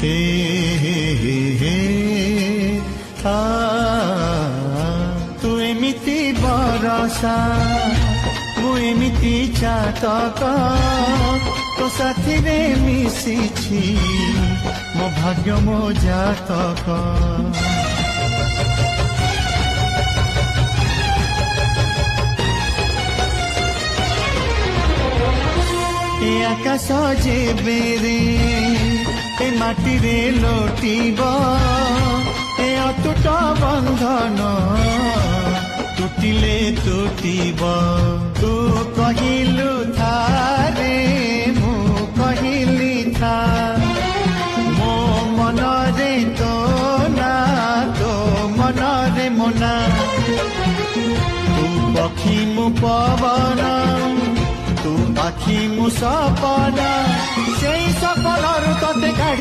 হে হে হে হে ତୁ ଏମିତି ବରଷା ମୁଁ ଏମିତି ଚାତକ ତୋ ସାଥିରେ ମିଶିଛି ମୋ ଭାଗ୍ୟ ମୋ ଜାତକ ଏ ଆକାଶ ଯେବେରେ ଏ ମାଟିରେ ଲୋଟିବ ଏ ଅତୁଟ ବନ୍ଧନ ଟୁଟିଲେ ଟୁଟିବ ତୁ କହିଲୁ ଥାରେ ମୁଁ କହିଲି ଥା ମୋ ମନରେ ତୋ ନା ତୋ ମନରେ ମୋ ନା ତୁ ପକ୍ଷୀ ମୁଁ ପବନ ତୁ ଆଖି ମୁଁ ସପନ ସେଇ ସପନରୁ ତତେ କାଢି